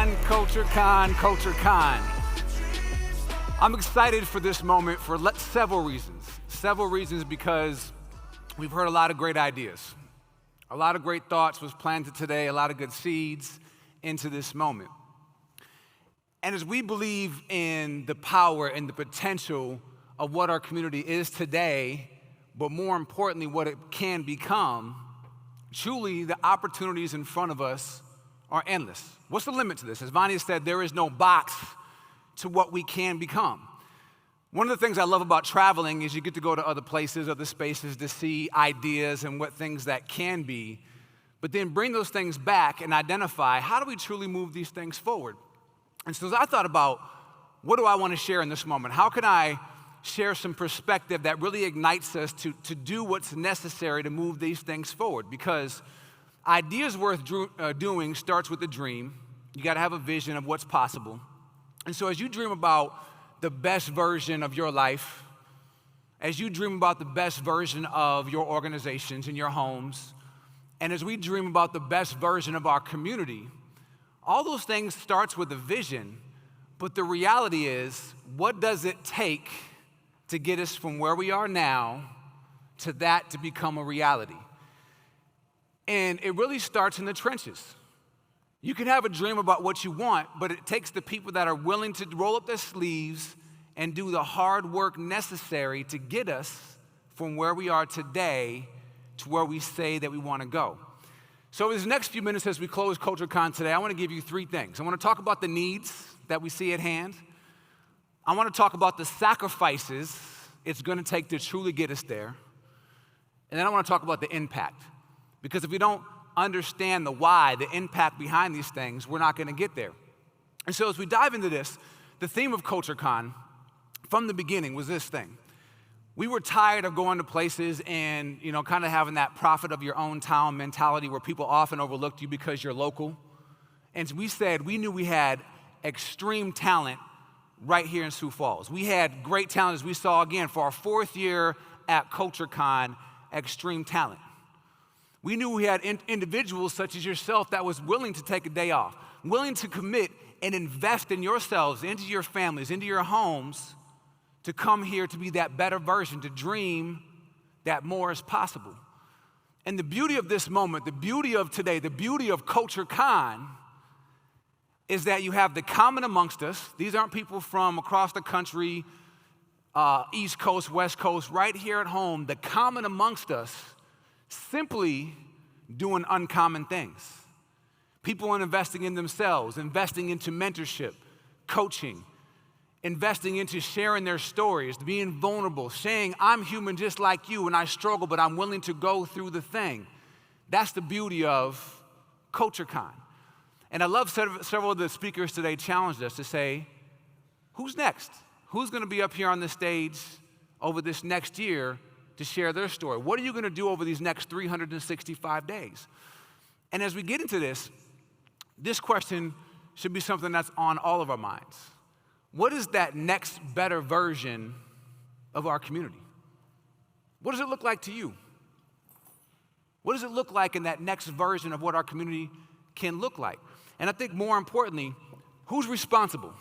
CultureCon. I'm excited for this moment for several reasons. Several reasons because we've heard a lot of great ideas. A lot of great thoughts was planted today, a lot of good seeds into this moment. And as we believe in the power and the potential of what our community is today, but more importantly, what it can become, truly the opportunities in front of us are endless. What's the limit to this? As Vanya said, there is no box to what we can become. One of the things I love about traveling is you get to go to other places, other spaces to see ideas and what things that can be, but then bring those things back and identify how do we truly move these things forward. And so as I thought about what do I want to share in this moment, how can I share some perspective that really ignites us to do what's necessary to move these things forward, because ideas worth doing starts with a dream. You got to have a vision of what's possible. And so as you dream about the best version of your life, as you dream about the best version of your organizations and your homes, and as we dream about the best version of our community, all those things starts with a vision, but the reality is, what does it take to get us from where we are now to that to become a reality? And it really starts in the trenches. You can have a dream about what you want, but it takes the people that are willing to roll up their sleeves and do the hard work necessary to get us from where we are today to where we say that we want to go. So in these next few minutes as we close CultureCon today, I want to give you three things. I want to talk about the needs that we see at hand. I want to talk about the sacrifices it's going to take to truly get us there. And then I want to talk about the impact. Because if we don't understand the why, the impact behind these things, we're not going to get there. And so as we dive into this, the theme of CultureCon from the beginning was this thing. We were tired of going to places and, kind of having that prophet of your own town mentality where people often overlooked you because you're local. And we said we knew we had extreme talent right here in Sioux Falls. We had great talent, as we saw again for our fourth year at CultureCon, extreme talent. We knew we had individuals such as yourself that was willing to take a day off, willing to commit and invest in yourselves, into your families, into your homes, to come here to be that better version, to dream that more is possible. And the beauty of this moment, the beauty of today, the beauty of CultureCon is that you have the common amongst us. These aren't people from across the country, East Coast, West Coast, right here at home, the common amongst us simply doing uncommon things. People investing in themselves, investing into mentorship, coaching, investing into sharing their stories, being vulnerable, saying, I'm human just like you and I struggle, but I'm willing to go through the thing. That's the beauty of CultureCon. And I love several of the speakers today challenged us to say, who's next? Who's going to be up here on the stage over this next year to share their story? What are you going to do over these next 365 days? And as we get into this question should be something that's on all of our minds. What is that next better version of our community? What does it look like to you? What does it look like in that next version of what our community can look like? And I think more importantly, who's responsible?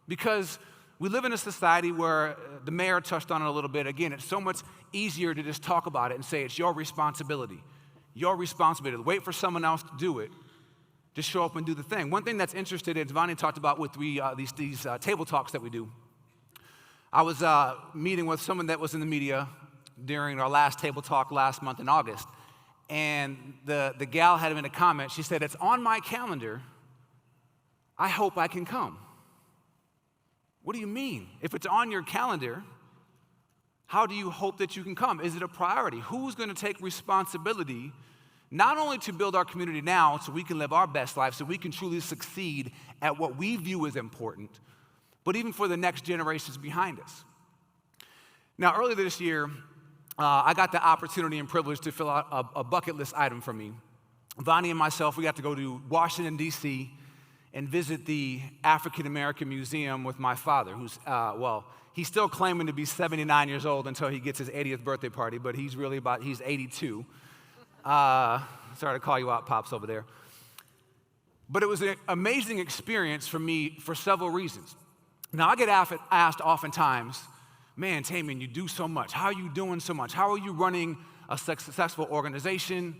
Because we live in a society where the mayor touched on it a little bit. Again, it's so much easier to just talk about it and say it's your responsibility. Your responsibility. Wait for someone else to do it. Just show up and do the thing. One thing that's interesting, as Vanya talked about with these table talks that we do. I was meeting with someone that was in the media during our last table talk last month in August. And the gal had made a comment. She said, it's on my calendar. I hope I can come. What do you mean? If it's on your calendar, how do you hope that you can come? Is it a priority? Who's going to take responsibility not only to build our community now so we can live our best life, so we can truly succeed at what we view as important, but even for the next generations behind us? Now, earlier this year, I got the opportunity and privilege to fill out a bucket list item for me. Vanya and myself, we got to go to Washington, D.C., and visit the African American Museum with my father, who's, he's still claiming to be 79 years old until he gets his 80th birthday party, but he's 82. Sorry to call you out, Pops, over there. But it was an amazing experience for me for several reasons. Now, I get asked oftentimes, man, Tamien, you do so much. How are you doing so much? How are you running a successful organization?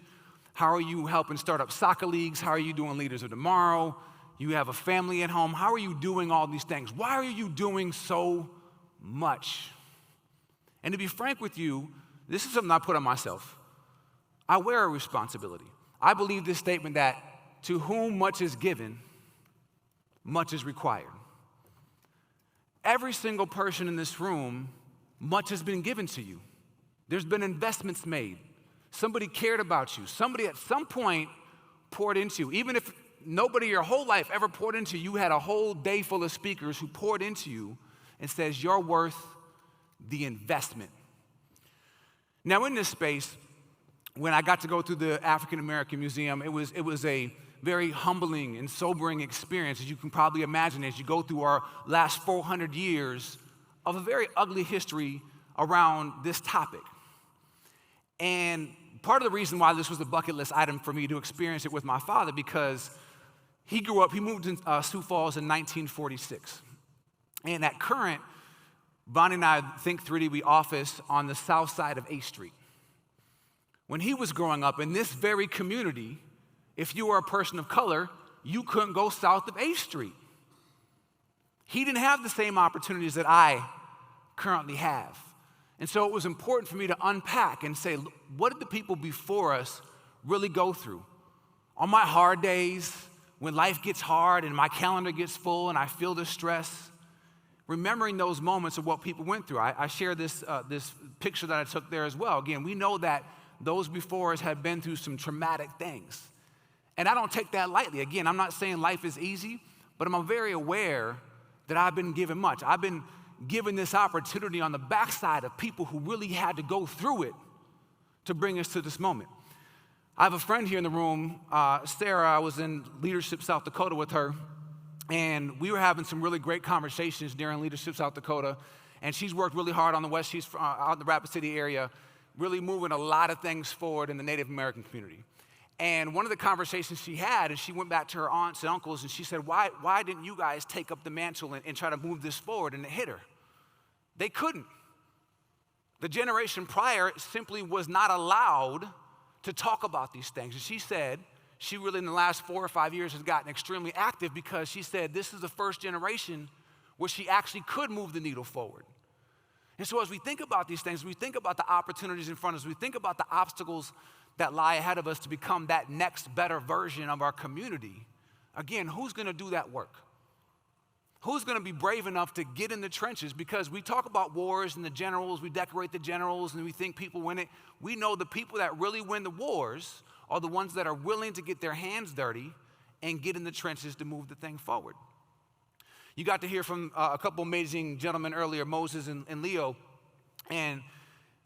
How are you helping start up soccer leagues? How are you doing Leaders of Tomorrow? You have a family at home. How are you doing all these things? Why are you doing so much? And to be frank with you, this is something I put on myself. I wear a responsibility. I believe this statement that to whom much is given, much is required. Every single person in this room, much has been given to you. There's been investments made. Somebody cared about you. Somebody at some point poured into you. Even if nobody your whole life ever poured into you, you had a whole day full of speakers who poured into you and says you're worth the investment. Now in this space, when I got to go through the African American Museum, it was a very humbling and sobering experience, as you can probably imagine, as you go through our last 400 years of a very ugly history around this topic. And part of the reason why this was a bucket list item for me to experience it with my father, because he moved to Sioux Falls in 1946. And at Current, Bonnie and I Think 3D, we office on the south side of 8th Street. When he was growing up in this very community, if you were a person of color, you couldn't go south of 8th Street. He didn't have the same opportunities that I currently have. And so it was important for me to unpack and say, what did the people before us really go through? On my hard days, when life gets hard and my calendar gets full and I feel the stress, remembering those moments of what people went through. I share this picture that I took there as well. Again, we know that those before us have been through some traumatic things. And I don't take that lightly. Again, I'm not saying life is easy, but I'm very aware that I've been given much. I've been given this opportunity on the backside of people who really had to go through it to bring us to this moment. I have a friend here in the room, Sarah. I was in Leadership South Dakota with her, and we were having some really great conversations during Leadership South Dakota, and she's worked really hard on the West. She's out in the Rapid City area, really moving a lot of things forward in the Native American community. And one of the conversations she had, and she went back to her aunts and uncles, and she said, why didn't you guys take up the mantle and try to move this forward? And it hit her. They couldn't. The generation prior simply was not allowed to talk about these things. And she said, she really in the last 4 or 5 years has gotten extremely active, because she said this is the first generation where she actually could move the needle forward. And so as we think about these things, we think about the opportunities in front of us, we think about the obstacles that lie ahead of us to become that next better version of our community. Again, who's going to do that work? Who's going to be brave enough to get in the trenches? Because we talk about wars and the generals, we decorate the generals, and we think people win it. We know the people that really win the wars are the ones that are willing to get their hands dirty and get in the trenches to move the thing forward. You got to hear from a couple amazing gentlemen earlier, Moses and Leo, and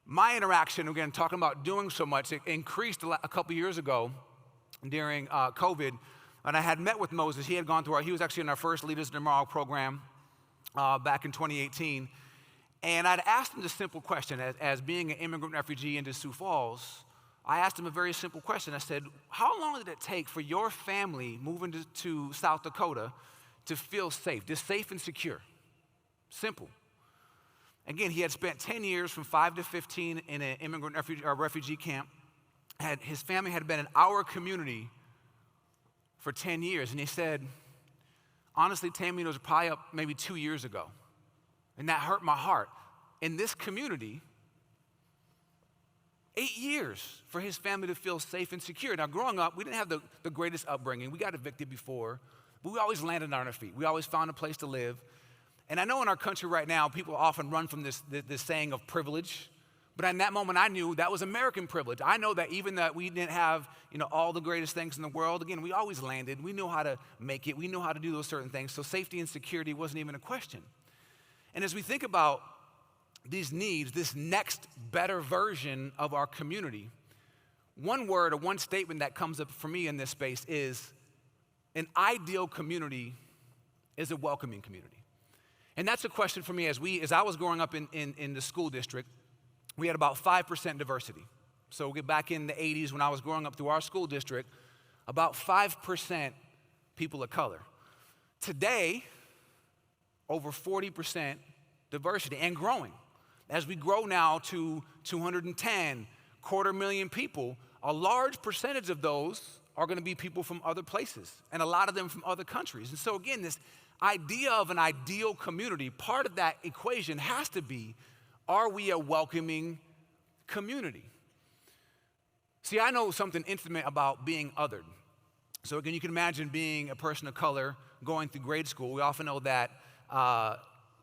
my interaction, again, talking about doing so much, it increased a couple years ago during COVID. And I had met with Moses. He was actually in our first Leaders of Tomorrow program back in 2018. And I'd asked him this simple question. As being an immigrant refugee into Sioux Falls, I asked him a very simple question. I said, how long did it take for your family moving to South Dakota to feel safe, just safe and secure? Simple. Again, he had spent 10 years from 5 to 15 in an immigrant refugee camp. His family had been in our community for 10 years. And he said, honestly, Tamien, it was probably up maybe 2 years ago. And that hurt my heart. In this community, 8 years for his family to feel safe and secure. Now, growing up, we didn't have the greatest upbringing. We got evicted before, but we always landed on our feet. We always found a place to live. And I know in our country right now, people often run from this saying of privilege. But in that moment, I knew that was American privilege. I know that even that we didn't have, all the greatest things in the world, again, we always landed. We knew how to make it. We knew how to do those certain things. So safety and security wasn't even a question. And as we think about these needs, this next better version of our community, one word or one statement that comes up for me in this space is an ideal community is a welcoming community. And that's a question for me as I was growing up in the school district. We had about 5% diversity. So we'll get back in the 80s when I was growing up through our school district, about 5% people of color. Today, over 40% diversity and growing. As we grow now to 210, 250,000 people, a large percentage of those are going to be people from other places, and a lot of them from other countries. And so again, this idea of an ideal community, part of that equation has to be, are we a welcoming community? See, I know something intimate about being othered. So again, you can imagine being a person of color going through grade school. We often know that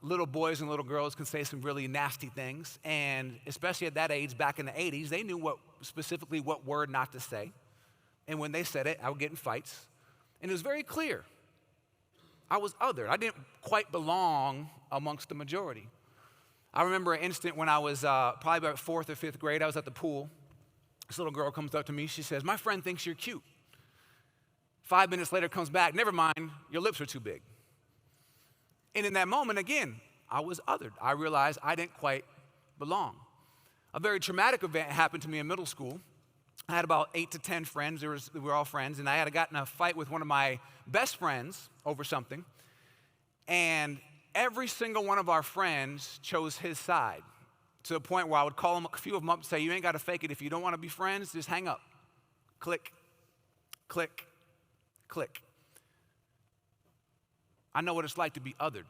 little boys and little girls can say some really nasty things, and especially at that age, back in the 80s, they knew specifically what word not to say. And when they said it, I would get in fights. And it was very clear. I was othered. I didn't quite belong amongst the majority. I remember an instant when I was probably about 4th or 5th grade. I was at the pool. This little girl comes up to me. She says, "My friend thinks you're cute." 5 minutes later, comes back. "Never mind, your lips are too big." And in that moment, again, I was othered. I realized I didn't quite belong. A very traumatic event happened to me in middle school. I had about 8 to 10 friends. We were all friends, and I had gotten a fight with one of my best friends over something. And every single one of our friends chose his side, to the point where I would call a few of them up and say, "You ain't got to fake it. If you don't want to be friends, just hang up." Click, click, click. I know what it's like to be othered.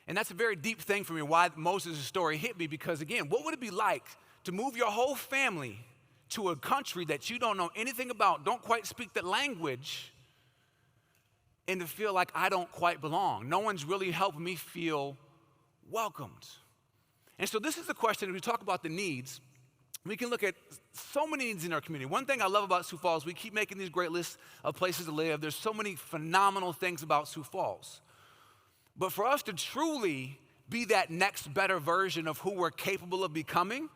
And that's a very deep thing for me, why Moses' story hit me, because again, what would it be like to move your whole family to a country that you don't know anything about, don't quite speak the language, and to feel like I don't quite belong? No one's really helping me feel welcomed. And so this is the question, as we talk about the needs, we can look at so many needs in our community. One thing I love about Sioux Falls, we keep making these great lists of places to live. There's so many phenomenal things about Sioux Falls. But for us to truly be that next better version of who we're capable of becoming,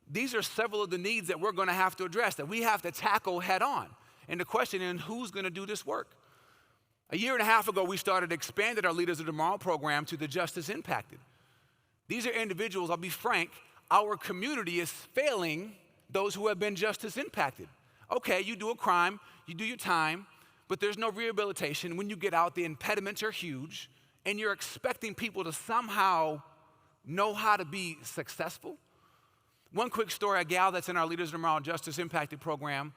these are several of the needs that we're going to have to address, that we have to tackle head on. And the question is, who's going to do this work? A year and a half ago, we expanded our Leaders of Tomorrow program to the Justice Impacted. These are individuals, I'll be frank, our community is failing those who have been justice impacted. Okay, you do a crime, you do your time, but there's no rehabilitation. When you get out, the impediments are huge, and you're expecting people to somehow know how to be successful. One quick story, a gal that's in our Leaders of Tomorrow Justice Impacted program,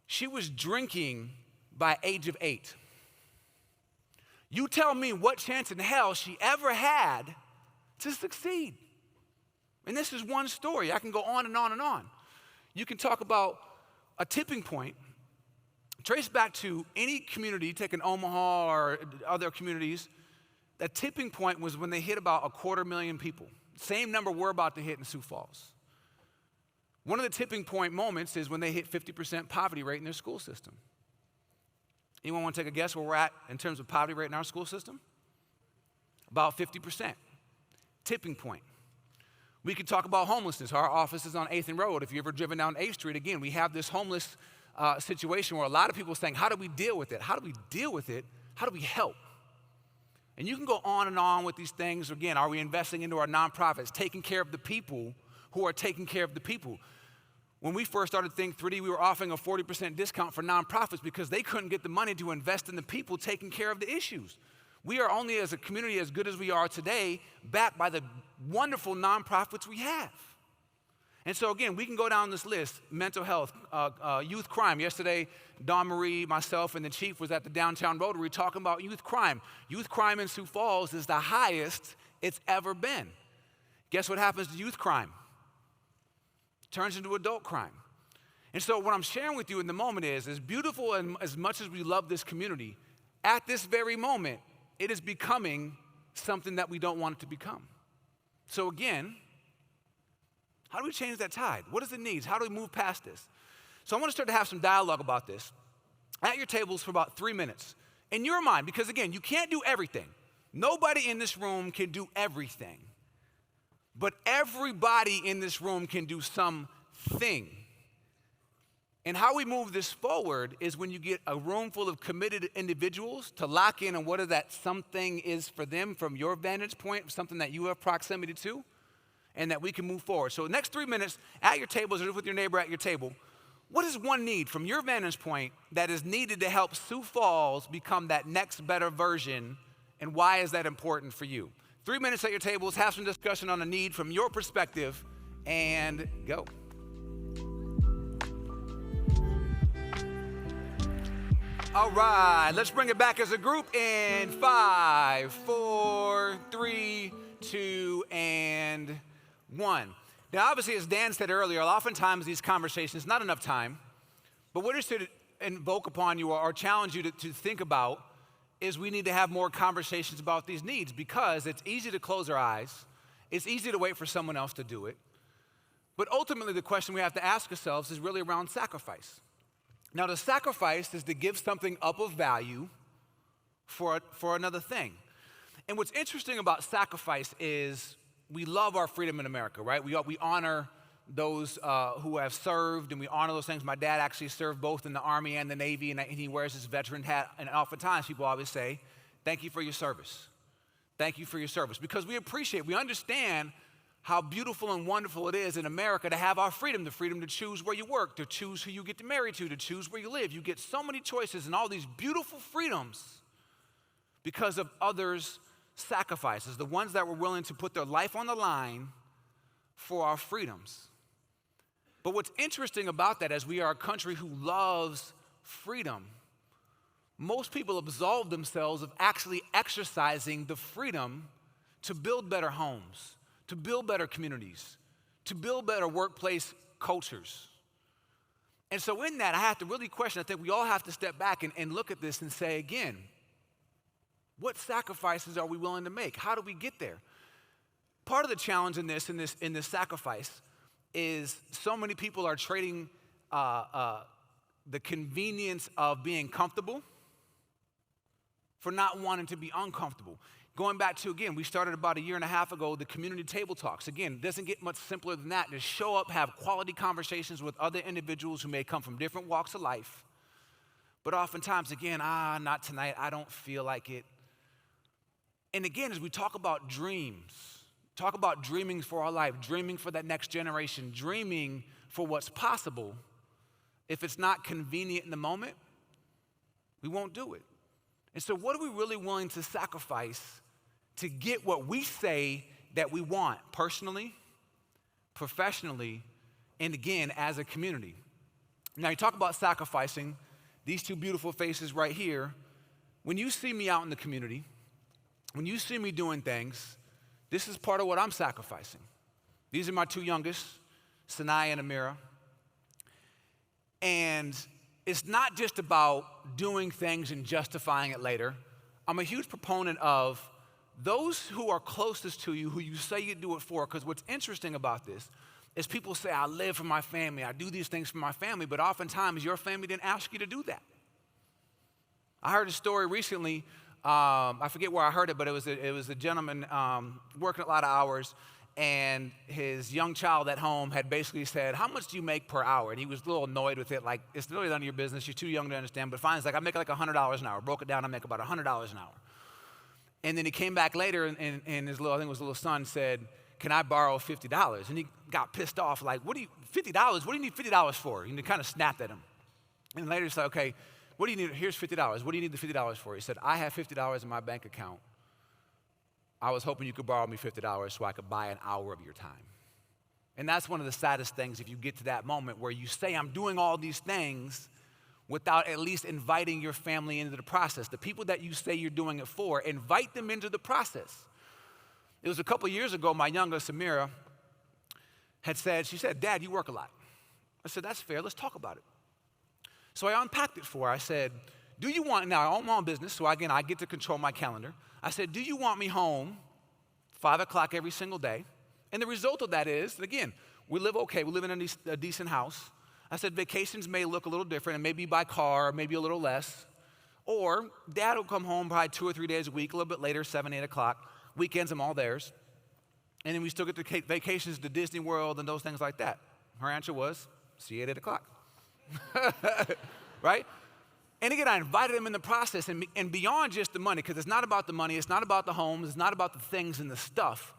she was drinking by age of 8. You tell me what chance in hell she ever had to succeed. And this is one story. I can go on and on and on. You can talk about a tipping point, trace back to any community, take an Omaha or other communities. That tipping point was when they hit about 250,000 people. Same number we're about to hit in Sioux Falls. One of the tipping point moments is when they hit 50% poverty rate in their school system. Anyone want to take a guess where we're at in terms of poverty rate in our school system? About 50%. Tipping point. We could talk about homelessness. Our office is on 8th and Road. If you've ever driven down 8th Street, again, we have this homeless situation where a lot of people are saying, how do we deal with it? How do we deal with it? How do we help? And you can go on and on with these things. Again, are we investing into our nonprofits, taking care of the people who are taking care of the people? When we first started Think 3D, we were offering a 40% discount for nonprofits because they couldn't get the money to invest in the people taking care of the issues. We are only, as a community, as good as we are today, backed by the wonderful nonprofits we have. And so again, we can go down this list: mental health, youth crime. Yesterday, Dawn Marie, myself, and the chief was at the downtown Rotary talking about youth crime. Youth crime in Sioux Falls is the highest it's ever been. Guess what happens to youth crime? Turns into adult crime. And so what I'm sharing with you in the moment is, as beautiful and as much as we love this community, at this very moment, it is becoming something that we don't want it to become. So again, how do we change that tide? What is the needs? How do we move past this? So I want to start to have some dialogue about this at your tables for about 3 minutes. In your mind, because again, you can't do everything. Nobody in this room can do everything. But everybody in this room can do something. And how we move this forward is when you get a room full of committed individuals to lock in on what that something is for them from your vantage point, something that you have proximity to, and that we can move forward. So the next 3 minutes at your tables or with your neighbor at your table, What is one need from your vantage point that is needed to help Sioux Falls become that next better version, and why is that important for you? 3 minutes at your tables, have some discussion on a need from your perspective, and go. All right, let's bring it back as a group in 5, 4, 3, 2, and 1. Now, obviously, as Dan said earlier, oftentimes these conversations, not enough time, but what is to invoke upon you or challenge you to think about is we need to have more conversations about these needs, because it's easy to close our eyes. It's easy to wait for someone else to do it. But ultimately, the question we have to ask ourselves is really around sacrifice. Now, the sacrifice is to give something up of value for another thing. And what's interesting about sacrifice is we love our freedom in America, right? We honor those who have served, and we honor those things. My dad actually served both in the Army and the Navy, and he wears his veteran hat. And oftentimes people always say, thank you for your service. Thank you for your service. Because we appreciate, we understand how beautiful and wonderful it is in America to have our freedom, the freedom to choose where you work, to choose who you get to marry to choose where you live. You get so many choices and all these beautiful freedoms because of others' sacrifices, the ones that were willing to put their life on the line for our freedoms. But what's interesting about that, as we are a country who loves freedom, most people absolve themselves of actually exercising the freedom to build better homes, to build better communities, to build better workplace cultures. And so in that, I have to really question, I think we all have to step back and look at this and say again, what sacrifices are we willing to make? How do we get there? Part of the challenge in this sacrifice is so many people are trading the convenience of being comfortable for not wanting to be uncomfortable. Going back to, again, we started about 1.5 years ago, the community table talks. Again, it doesn't get much simpler than that. Just show up, have quality conversations with other individuals who may come from different walks of life. But oftentimes, again, not tonight, I don't feel like it. And again, as we talk about dreams, talk about dreaming for our life, dreaming for that next generation, dreaming for what's possible, if it's not convenient in the moment, we won't do it. And so what are we really willing to sacrifice to get what we say that we want personally, professionally, and again, as a community? Now, you talk about sacrificing, these two beautiful faces right here. When you see me out in the community, when you see me doing things, this is part of what I'm sacrificing. These are my two youngest, Sanaya and Amira. And it's not just about doing things and justifying it later. I'm a huge proponent of those who are closest to you, who you say you do it for, because what's interesting about this is people say, I live for my family, I do these things for my family, but oftentimes your family didn't ask you to do that. I heard a story recently, I forget where I heard it, but it was a gentleman working a lot of hours, and his young child at home had basically said, how much do you make per hour? And he was a little annoyed with it, like, it's really none of your business, you're too young to understand, but fine, it's like, I make like $100 an hour. Broke it down, I make about $100 an hour. And then he came back later, and his little, I think it was little son said, can I borrow $50? And he got pissed off, like, $50? What do you need $50 for? And he kind of snapped at him. And later he said, okay, what do you need? Here's $50. What do you need the $50 for? He said, I have $50 in my bank account. I was hoping you could borrow me $50 so I could buy an hour of your time. And that's one of the saddest things if you get to that moment where you say, I'm doing all these things without at least inviting your family into the process. The people that you say you're doing it for, invite them into the process. It was a couple years ago, my youngest, Amira, she said, Dad, you work a lot. I said, that's fair, let's talk about it. So I unpacked it for her. I said, do you want, now I own my own business, so again, I get to control my calendar. I said, do you want me home 5 o'clock every single day? And the result of that is, again, we live okay, we live in a decent house. I said, vacations may look a little different, and maybe by car, or maybe a little less. Or Dad will come home probably 2 or 3 days a week, a little bit later, 7, 8 o'clock. Weekends, I'm all theirs. And then we still get to vacations to Disney World and those things like that. Her answer was, see you at 8 o'clock. Right? And again, I invited him in the process, and beyond just the money, because it's not about the money, it's not about the homes, it's not about the things and the stuff.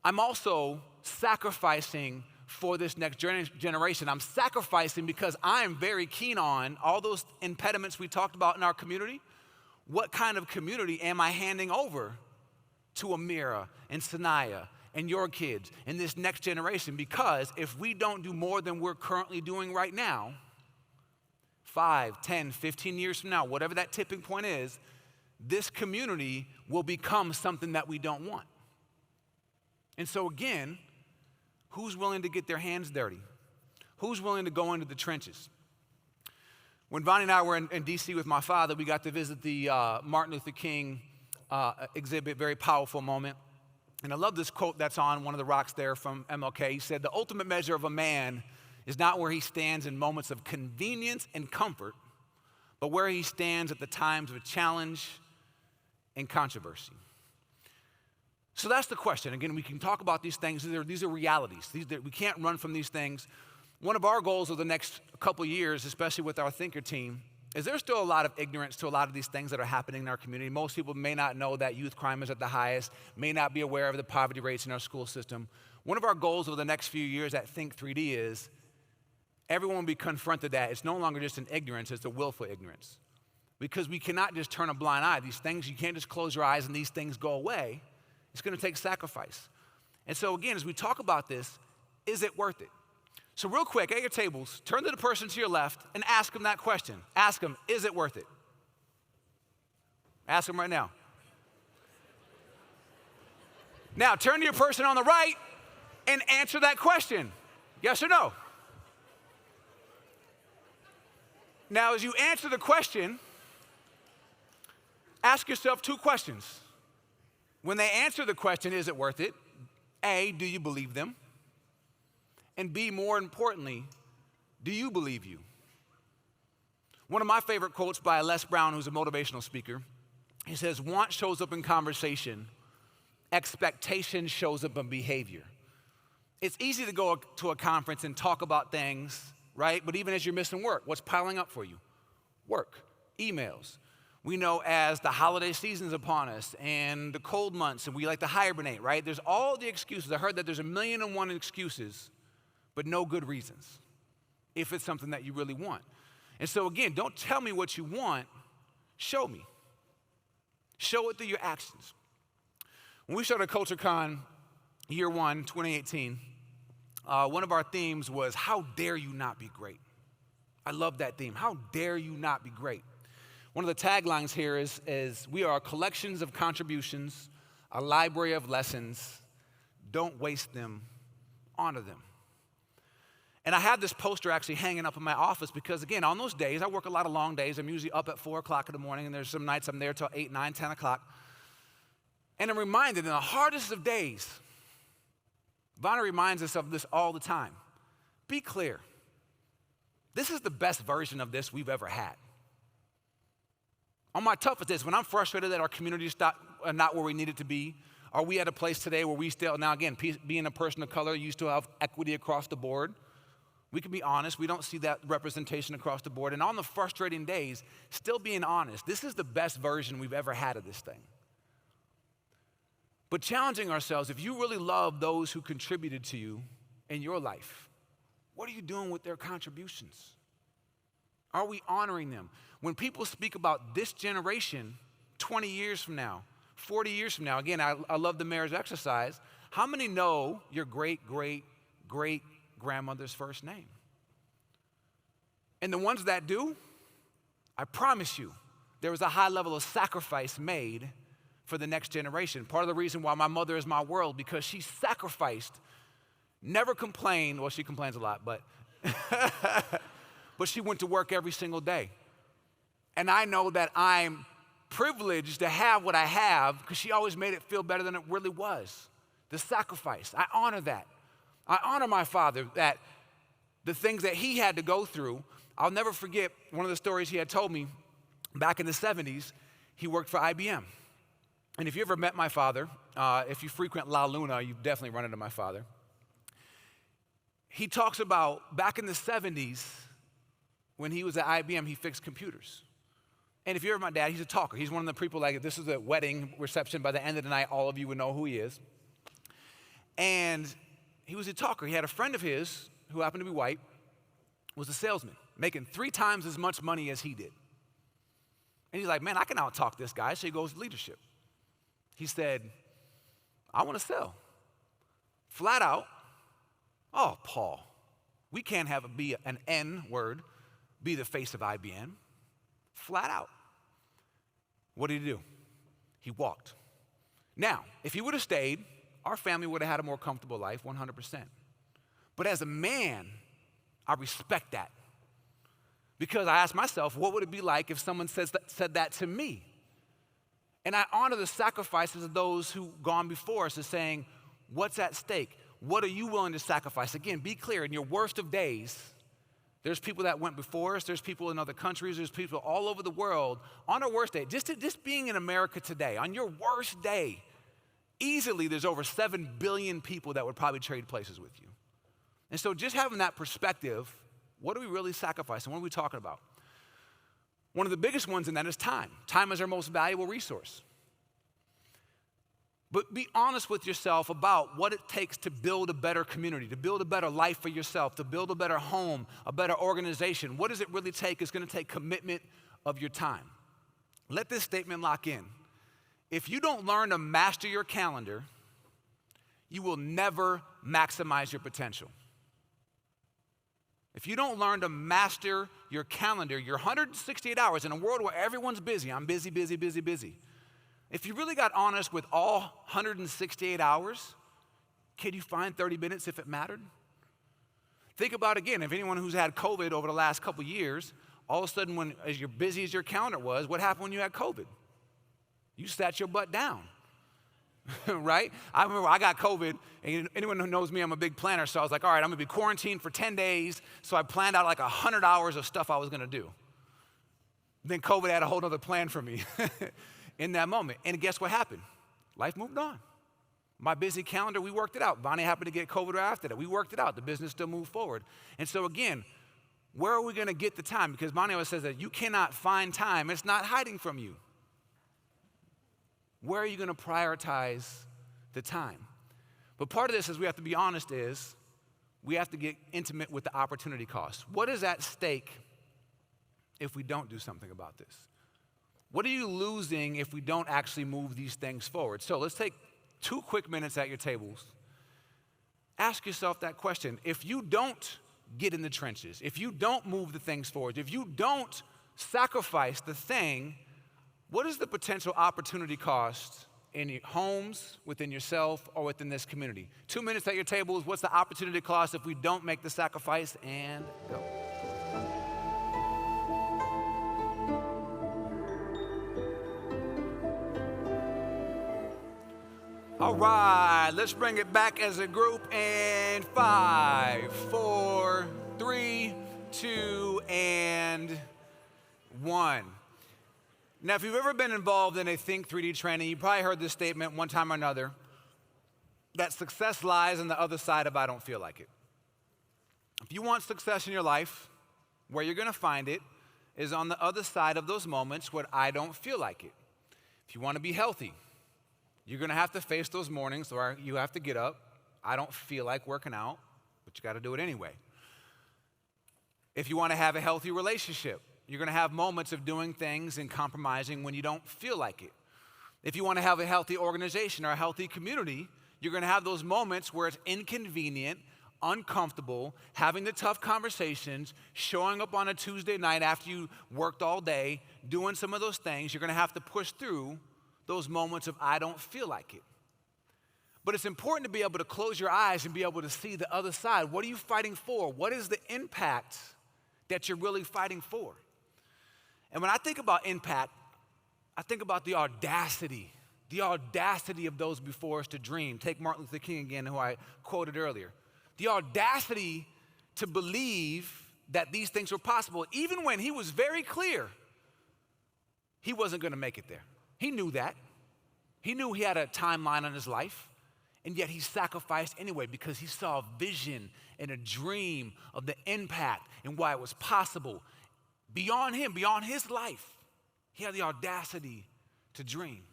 I'm also sacrificing for this next generation. I'm sacrificing because I'm very keen on all those impediments we talked about in our community. What kind of community am I handing over to Amira and Sanaya and your kids and this next generation? Because if we don't do more than we're currently doing right now, 5, 10, 15 years from now, whatever that tipping point is, this community will become something that we don't want. And so again, who's willing to get their hands dirty? Who's willing to go into the trenches? When Vonnie and I were in D.C. with my father, we got to visit the Martin Luther King exhibit, very powerful moment. And I love this quote that's on one of the rocks there from MLK. He said, "The ultimate measure of a man is not where he stands in moments of convenience and comfort, but where he stands at the times of challenge and controversy." So that's the question. Again, we can talk about these things. These are realities. We can't run from these things. One of our goals over the next couple years, especially with our thinker team, is there's still a lot of ignorance to a lot of these things that are happening in our community. Most people may not know that youth crime is at the highest, may not be aware of the poverty rates in our school system. One of our goals over the next few years at Think 3D is everyone will be confronted that it's no longer just an ignorance, it's a willful ignorance. Because we cannot just turn a blind eye. These things, you can't just close your eyes and these things go away. It's going to take sacrifice. And so again, as we talk about this, is it worth it? So real quick, at your tables, turn to the person to your left and ask them that question. Ask them, is it worth it? Ask them right now. Now, turn to your person on the right and answer that question. Yes or no? Now, as you answer the question, ask yourself 2 questions. When they answer the question, is it worth it? A, do you believe them? And B, more importantly, do you believe you? One of my favorite quotes by Les Brown, who's a motivational speaker, he says, "Want shows up in conversation, expectation shows up in behavior." It's easy to go to a conference and talk about things, right? But even as you're missing work, what's piling up for you? Work, emails. We know as the holiday season's upon us and the cold months and we like to hibernate, right? There's all the excuses. I heard that there's 1,000,001 excuses, but no good reasons if it's something that you really want. And so again, don't tell me what you want, show me. Show it through your actions. When we started CultureCon year 1, 2018, one of our themes was, how dare you not be great? I love that theme. How dare you not be great? One of the taglines here is we are collections of contributions, a library of lessons. Don't waste them, honor them. And I have this poster actually hanging up in my office because, again, on those days, I work a lot of long days. I'm usually up at 4 o'clock in the morning, and there's some nights I'm there till 8, 9, 10 o'clock. And I'm reminded in the hardest of days, Vonnie reminds us of this all the time. Be clear. This is the best version of this we've ever had. On my toughest days, when I'm frustrated that our community is not where we need it to be, are we at a place today where we still, now again, being a person of color, you still have equity across the board. We can be honest, we don't see that representation across the board. And on the frustrating days, still being honest, this is the best version we've ever had of this thing. But challenging ourselves, if you really love those who contributed to you in your life, what are you doing with their contributions? Are we honoring them? When people speak about this generation 20 years from now, 40 years from now, again, I love the mayor's exercise. How many know your great-great-great-grandmother's first name? And the ones that do, I promise you, there was a high level of sacrifice made for the next generation. Part of the reason why my mother is my world, because she sacrificed, never complained. Well, she complains a lot, but but she went to work every single day. And I know that I'm privileged to have what I have because she always made it feel better than it really was. The sacrifice, I honor that. I honor my father, that the things that he had to go through. I'll never forget one of the stories he had told me back in the 70s. He worked for IBM. And if you ever met my father, if you frequent La Luna, you've definitely run into my father. He talks about back in the 70s, when he was at IBM, he fixed computers. And if you're my dad, he's a talker. He's one of the people, like, if this is a wedding reception, by the end of the night, all of you would know who he is. And he was a talker. He had a friend of his who happened to be white, was a salesman, making 3 times as much money as he did. And he's like, man, I can out-talk this guy. So he goes to leadership. He said, I want to sell. Flat out, oh, Paul, we can't have it be an N word, be the face of IBM. Flat out. What did he do? He walked. Now, if he would have stayed, our family would have had a more comfortable life, 100%. But as a man, I respect that. Because I asked myself, what would it be like if someone said that to me? And I honor the sacrifices of those who've gone before us as saying, what's at stake? What are you willing to sacrifice? Again, be clear, in your worst of days, there's people that went before us, there's people in other countries, there's people all over the world. On our worst day, just being in America today, on your worst day, easily there's over 7 billion people that would probably trade places with you. And so just having that perspective, what are we really sacrificing? What are we talking about? One of the biggest ones in that is time. Time is our most valuable resource. But be honest with yourself about what it takes to build a better community, to build a better life for yourself, to build a better home, a better organization. What does it really take? It's going to take commitment of your time. Let this statement lock in. If you don't learn to master your calendar, you will never maximize your potential. If you don't learn to master your calendar, your 168 hours in a world where everyone's busy, I'm busy, busy, busy, busy. If you really got honest with all 168 hours, can you find 30 minutes if it mattered? Think about again, if anyone who's had COVID over the last couple years, all of a sudden as busy as your calendar was, what happened when you had COVID? You sat your butt down, right? I remember I got COVID, and anyone who knows me, I'm a big planner, so I was like, all right, I'm gonna be quarantined for 10 days, so I planned out like 100 hours of stuff I was gonna do. Then COVID had a whole other plan for me. In that moment. And guess what happened? Life moved on. My busy calendar, we worked it out. Bonnie happened to get COVID right after that. We worked it out. The business still moved forward. And so again, where are we going to get the time? Because Bonnie always says that you cannot find time. It's not hiding from you. Where are you going to prioritize the time? But part of this, as we have to be honest, is we have to get intimate with the opportunity cost. What is at stake if we don't do something about this? What are you losing if we don't actually move these things forward? So let's take 2 quick minutes at your tables. Ask yourself that question. If you don't get in the trenches, if you don't move the things forward, if you don't sacrifice the thing, what is the potential opportunity cost in your homes, within yourself, or within this community? 2 minutes at your tables. What's the opportunity cost if we don't make the sacrifice? And go. All right, let's bring it back as a group in 5, 4, 3, 2, and 1. Now, if you've ever been involved in a Think 3D training, you probably heard this statement one time or another, that success lies on the other side of I don't feel like it. If you want success in your life, where you're gonna find it is on the other side of those moments where I don't feel like it. If you wanna be healthy, you're gonna have to face those mornings where you have to get up. I don't feel like working out, but you gotta do it anyway. If you wanna have a healthy relationship, you're gonna have moments of doing things and compromising when you don't feel like it. If you wanna have a healthy organization or a healthy community, you're gonna have those moments where it's inconvenient, uncomfortable, having the tough conversations, showing up on a Tuesday night after you worked all day, doing some of those things. You're gonna have to push through those moments of I don't feel like it. But it's important to be able to close your eyes and be able to see the other side. What are you fighting for? What is the impact that you're really fighting for? And when I think about impact, I think about the audacity of those before us to dream. Take Martin Luther King again, who I quoted earlier. The audacity to believe that these things were possible, even when he was very clear he wasn't gonna make it there. He knew that. He knew he had a timeline on his life, and yet he sacrificed anyway because he saw a vision and a dream of the impact and why it was possible. Beyond him, beyond his life, he had the audacity to dream.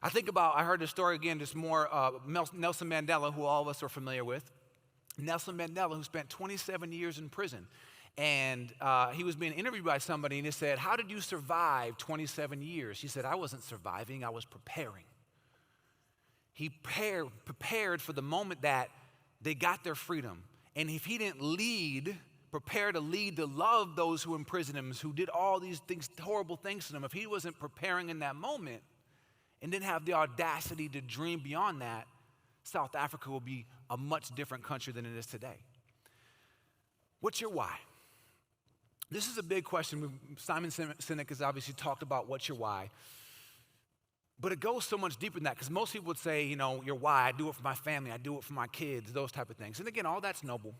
I heard this story again, just more, Nelson Mandela, who all of us are familiar with. Nelson Mandela, who spent 27 years in prison. And he was being interviewed by somebody, and he said, how did you survive 27 years? He said, I wasn't surviving, I was preparing. He prepared for the moment that they got their freedom. And if he didn't prepare to lead, to love those who imprisoned him, who did all these things, horrible things to him, if he wasn't preparing in that moment and didn't have the audacity to dream beyond that, South Africa will be a much different country than it is today. What's your why? This is a big question. Simon Sinek has obviously talked about what's your why. But it goes so much deeper than that, because most people would say, your why, I do it for my family, I do it for my kids, those type of things. And again, all that's noble.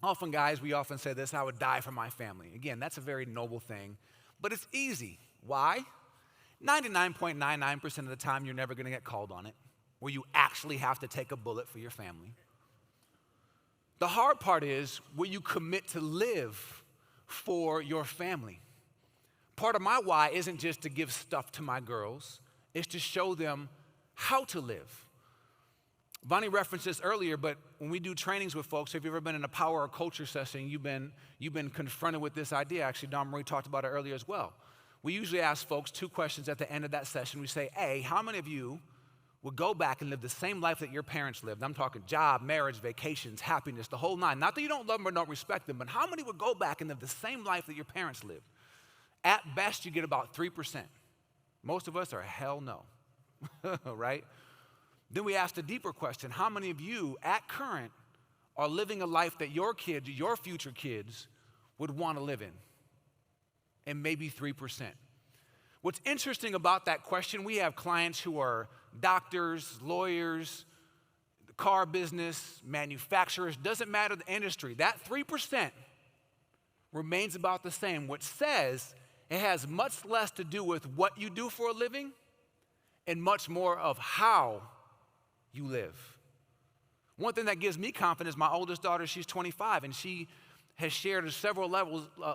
Often, guys, we often say this, I would die for my family. Again, that's a very noble thing, but it's easy. Why? 99.99% of the time, you're never gonna get called on it, where you actually have to take a bullet for your family. The hard part is, will you commit to live for your family? Part of my why isn't just to give stuff to my girls, it's to show them how to live. Bonnie referenced this earlier, but when we do trainings with folks, if you've ever been in a power or culture session, you've been confronted with this idea. Actually, Dawn Marie talked about it earlier as well. We usually ask folks 2 questions at the end of that session. We say, A, how many of you would go back and live the same life that your parents lived? I'm talking job, marriage, vacations, happiness, the whole nine. Not that you don't love them or don't respect them, but how many would go back and live the same life that your parents lived? At best, you get about 3%. Most of us are hell no, right? Then we ask the deeper question, how many of you at current are living a life that your kids, your future kids, would want to live in? And maybe 3%. What's interesting about that question, we have clients who are doctors, lawyers, the car business, manufacturers, doesn't matter the industry. That 3% remains about the same, which says it has much less to do with what you do for a living and much more of how you live. One thing that gives me confidence, my oldest daughter, she's 25, and she has shared several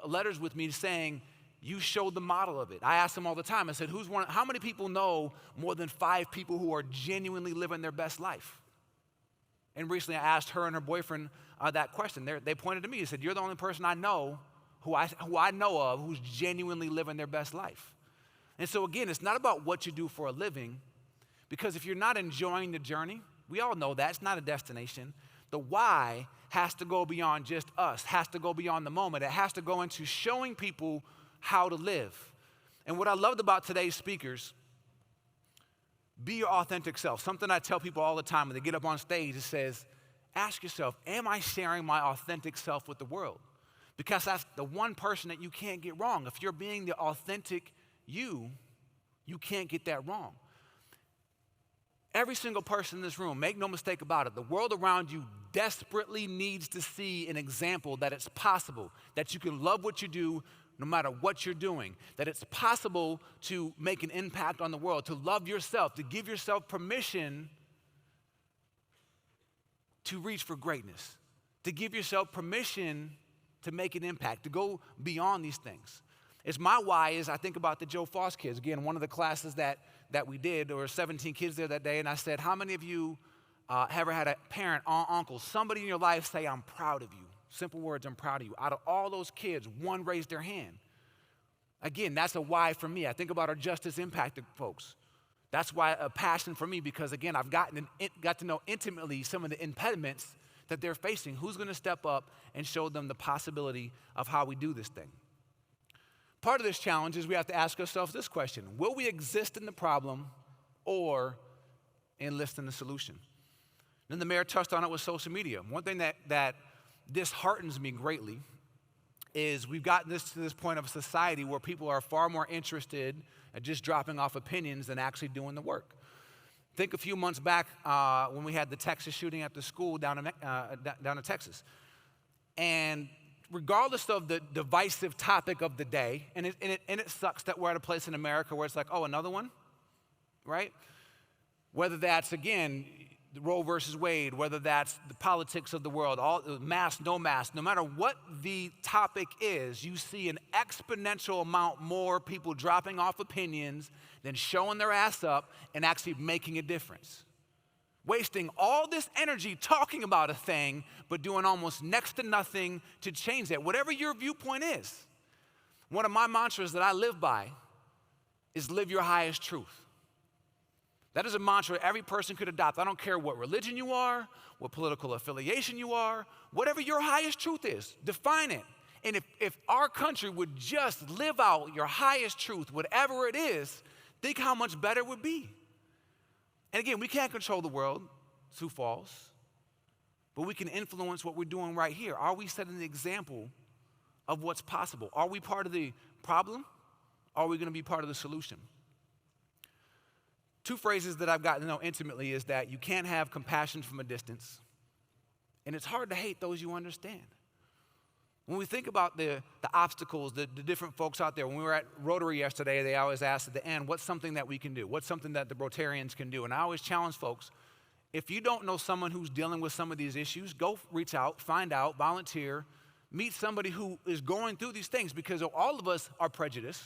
letters with me saying, you showed the model of it. I ask them all the time, I said, how many people know more than 5 people who are genuinely living their best life? And recently I asked her and her boyfriend that question. They pointed to me and said, you're the only person I know who I know of who's genuinely living their best life. And so again, it's not about what you do for a living, because if you're not enjoying the journey, we all know that, it's not a destination. The why has to go beyond just us, has to go beyond the moment. It has to go into showing people how to live. And what I loved about today's speakers, be your authentic self. Something I tell people all the time when they get up on stage, it says, ask yourself, am I sharing my authentic self with the world? Because that's the one person that you can't get wrong. If you're being the authentic you can't get that wrong. Every single person in this room, make no mistake about it, the world around you desperately needs to see an example that it's possible, that you can love what you do no matter what you're doing, that it's possible to make an impact on the world, to love yourself, to give yourself permission to reach for greatness, to give yourself permission to make an impact, to go beyond these things. It's my why is I think about the Joe Foss kids. Again, one of the classes that we did, there were 17 kids there that day, and I said, how many of you ever had a parent, aunt, uncle, somebody in your life say, I'm proud of you? Simple words, I'm proud of you. Out of all those kids, one raised their hand. Again, that's a why for me. I think about our justice impacted folks. That's why a passion for me, because again, I've got to know intimately some of the impediments that they're facing. Who's going to step up and show them the possibility of how we do this thing? Part of this challenge is we have to ask ourselves this question: will we exist in the problem or enlist in the solution? Then the mayor touched on it with social media. One thing that disheartens me greatly is we've gotten to this point of society where people are far more interested in just dropping off opinions than actually doing the work. Think a few months back when we had the Texas shooting at the school down in Texas. And regardless of the divisive topic of the day, and it sucks that we're at a place in America where it's like, oh, another one, right? Whether that's, again, Roe versus Wade, whether that's the politics of the world, all mask, no mask, no matter what the topic is, you see an exponential amount more people dropping off opinions than showing their ass up and actually making a difference. Wasting all this energy talking about a thing, but doing almost next to nothing to change that. Whatever your viewpoint is, one of my mantras that I live by is live your highest truth. That is a mantra every person could adopt. I don't care what religion you are, what political affiliation you are, whatever your highest truth is, define it. And if our country would just live out your highest truth, whatever it is, think how much better it would be. And again, we can't control the world, Sioux Falls, but we can influence what we're doing right here. Are we setting the example of what's possible? Are we part of the problem? Or are we going to be part of the solution? Two phrases that I've gotten to know intimately is that you can't have compassion from a distance, and it's hard to hate those you understand. When we think about the obstacles, the different folks out there, when we were at Rotary yesterday, they always asked at the end, what's something that we can do? What's something that the Rotarians can do? And I always challenge folks, if you don't know someone who's dealing with some of these issues, go reach out, find out, volunteer, meet somebody who is going through these things, because all of us are prejudiced.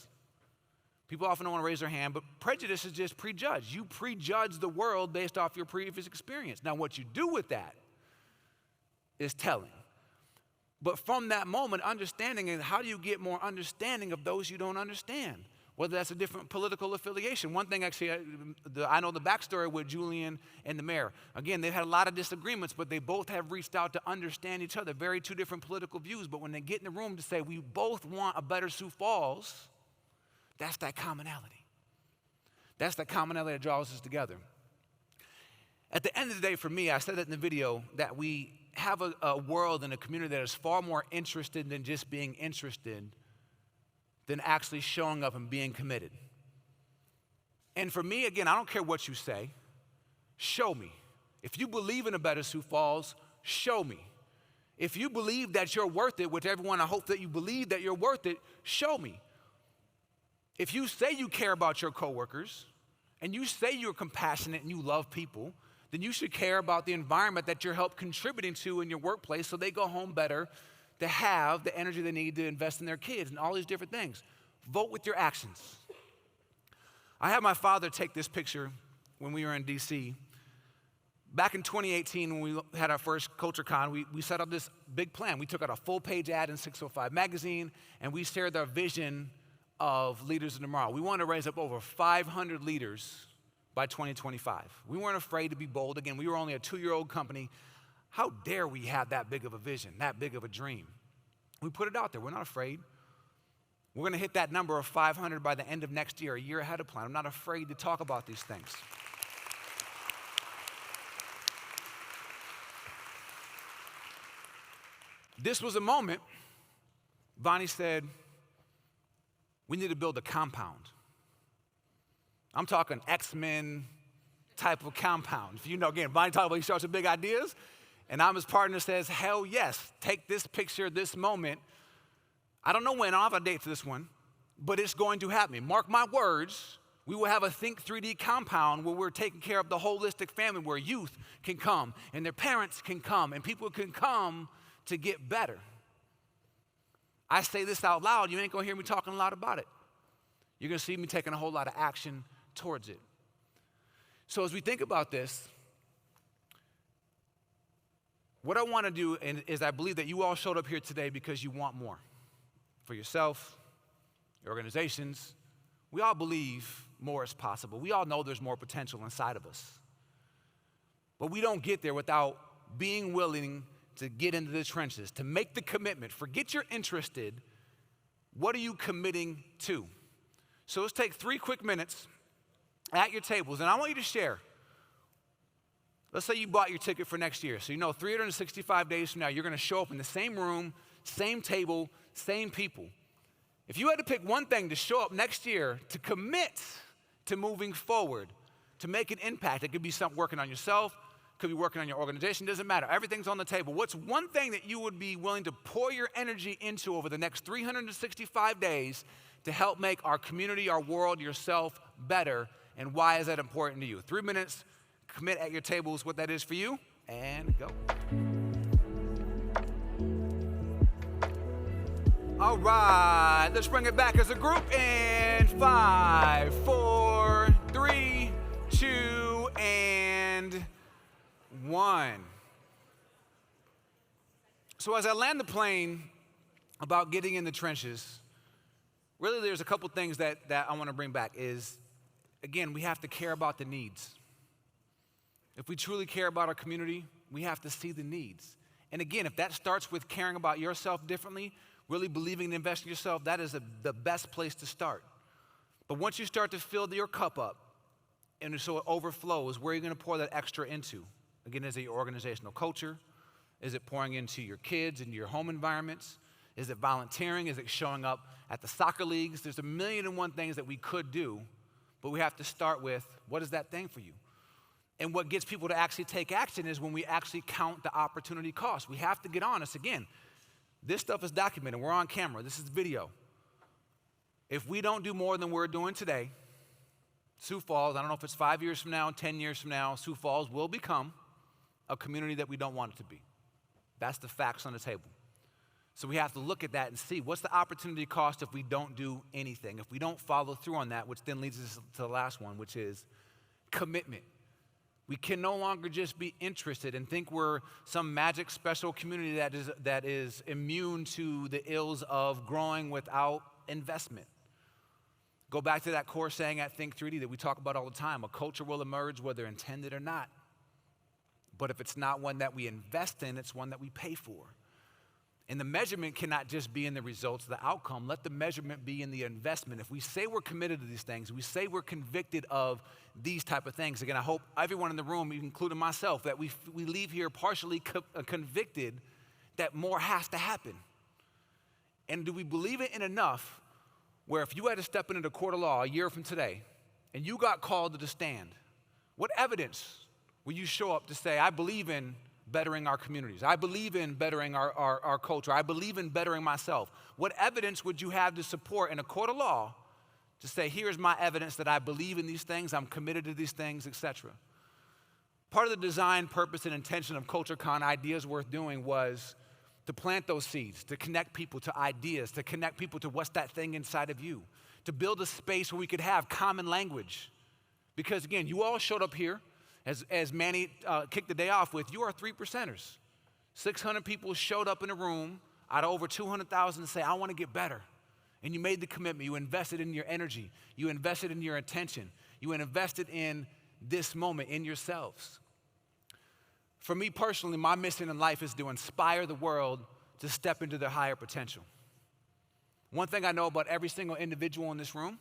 People often don't want to raise their hand, but prejudice is just prejudge. You prejudge the world based off your previous experience. Now, what you do with that is telling. But from that moment, understanding, and how do you get more understanding of those you don't understand? Whether that's a different political affiliation. One thing, actually, I know the backstory with Julian and the mayor. Again, they've had a lot of disagreements, but they both have reached out to understand each other. Very two different political views, but when they get in the room to say, we both want a better Sioux Falls, that's that commonality. That's that commonality that draws us together. At the end of the day, for me, I said that in the video, that we have a world and a community that is far more interested than just being interested than actually showing up and being committed. And for me, again, I don't care what you say. Show me. If you believe in a better Sioux Falls, show me. If you believe that you're worth it, which everyone, I hope that you believe that you're worth it, show me. If you say you care about your coworkers, and you say you're compassionate and you love people, then you should care about the environment that you're helping contributing to in your workplace so they go home better, to have the energy they need to invest in their kids and all these different things. Vote with your actions. I had my father take this picture when we were in D.C. Back in 2018, when we had our first CultureCon, we set up this big plan. We took out a full-page ad in 605 magazine, and we shared our vision of Leaders of Tomorrow. We wanted to raise up over 500 leaders by 2025. We weren't afraid to be bold. Again, we were only a 2-year-old company. How dare we have that big of a vision, that big of a dream? We put it out there. We're not afraid. We're going to hit that number of 500 by the end of next year, a year ahead of plan. I'm not afraid to talk about these things. This was a moment, Bonnie said, we need to build a compound. I'm talking X-Men type of compound. If you know, again, Bonnie talked about he starts with big ideas, and I'm his partner, says, hell yes, take this picture, this moment. I don't know when, I don't have a date for this one, but it's going to happen. Mark my words, we will have a Think 3D compound where we're taking care of the holistic family, where youth can come, and their parents can come, and people can come to get better. I say this out loud, you ain't gonna hear me talking a lot about it. You're gonna see me taking a whole lot of action towards it. So as we think about this, what I wanna do is I believe that you all showed up here today because you want more for yourself, your organizations. We all believe more is possible. We all know there's more potential inside of us. But we don't get there without being willing to get into the trenches, to make the commitment. Forget you're interested. What are you committing to? So let's take 3 quick minutes at your tables, and I want you to share. Let's say you bought your ticket for next year. So you know 365 days from now, you're going to show up in the same room, same table, same people. If you had to pick one thing to show up next year, to commit to moving forward, to make an impact, it could be something working on yourself, could be working on your organization, doesn't matter. Everything's on the table. What's one thing that you would be willing to pour your energy into over the next 365 days to help make our community, our world, yourself better, and why is that important to you? 3 minutes, commit at your tables what that is for you, and go. All right, let's bring it back as a group in 5, 4, 3, 2, and 1. So as I land the plane about getting in the trenches, really there's a couple things that I want to bring back is, again, we have to care about the needs. If we truly care about our community, we have to see the needs. And again, if that starts with caring about yourself differently, really believing and investing in yourself, that is the best place to start. But once you start to fill your cup up, and so it overflows, where are you going to pour that extra into? Again, is it your organizational culture? Is it pouring into your kids and your home environments? Is it volunteering? Is it showing up at the soccer leagues? There's 1,000,001 things that we could do, but we have to start with, what is that thing for you? And what gets people to actually take action is when we actually count the opportunity cost. We have to get honest. Again, this stuff is documented. We're on camera. This is video. If we don't do more than we're doing today, Sioux Falls, I don't know if it's 5 years from now, 10 years from now, Sioux Falls will become a community that we don't want it to be. That's the facts on the table. So we have to look at that and see what's the opportunity cost if we don't do anything, if we don't follow through on that, which then leads us to the last one, which is commitment. We can no longer just be interested and think we're some magic special community that is immune to the ills of growing without investment. Go back to that core saying at Think 3D that we talk about all the time. A culture will emerge whether intended or not. But if it's not one that we invest in, it's one that we pay for. And the measurement cannot just be in the results, the outcome. Let the measurement be in the investment. If we say we're committed to these things, we say we're convicted of these type of things. Again, I hope everyone in the room, including myself, that we leave here partially convicted that more has to happen. And do we believe it in enough where if you had to step into the court of law a year from today and you got called to the stand, what evidence will you show up to say, I believe in bettering our communities. I believe in bettering our culture. I believe in bettering myself. What evidence would you have to support in a court of law to say, here's my evidence that I believe in these things, I'm committed to these things, etc. Part of the design, purpose, and intention of CultureCon Ideas Worth Doing was to plant those seeds, to connect people to ideas, to connect people to what's that thing inside of you, to build a space where we could have common language. Because again, you all showed up here, as Manny kicked the day off with, you are 3%ers. 600 people showed up in a room out of over 200,000 to say, I want to get better. And you made the commitment. You invested in your energy. You invested in your attention. You invested in this moment, in yourselves. For me personally, my mission in life is to inspire the world to step into their higher potential. One thing I know about every single individual in this room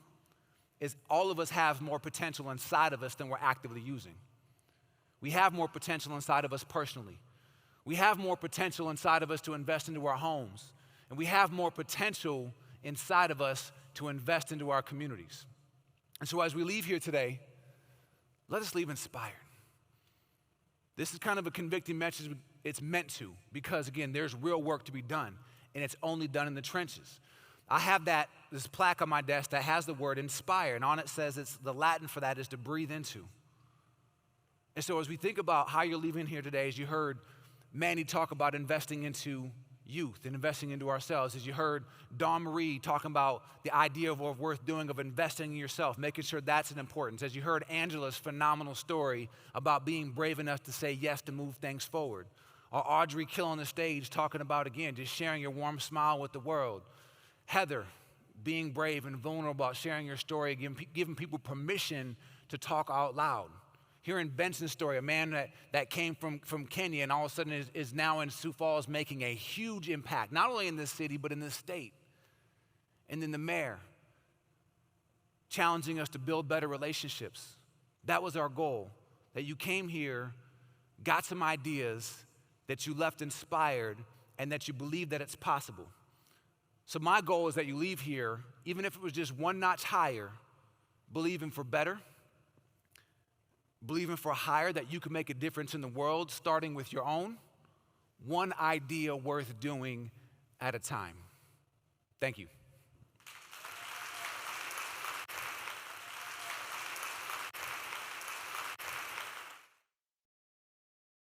is all of us have more potential inside of us than we're actively using. We have more potential inside of us personally. We have more potential inside of us to invest into our homes. And we have more potential inside of us to invest into our communities. And so as we leave here today, let us leave inspired. This is kind of a convicting message. It's meant to, because again, there's real work to be done, and it's only done in the trenches. I have this plaque on my desk that has the word inspire, and on it says the Latin for that is to breathe into. And so as we think about how you're leaving here today, as you heard Manny talk about investing into youth and investing into ourselves, as you heard Dawn Marie talking about the idea of what worth doing, of investing in yourself, making sure that's an importance, as you heard Angela's phenomenal story about being brave enough to say yes to move things forward, or Audrey killing the stage talking about, again, just sharing your warm smile with the world, Heather being brave and vulnerable about sharing your story, giving people permission to talk out loud. Hearing Benson's story, a man that came from Kenya and all of a sudden is now in Sioux Falls making a huge impact, not only in this city, but in this state. And then the mayor challenging us to build better relationships. That was our goal, that you came here, got some ideas, that you left inspired, and that you believe that it's possible. So my goal is that you leave here, even if it was just one notch higher, believing for better, believing for higher, that you can make a difference in the world, starting with your own, one idea worth doing at a time. Thank you.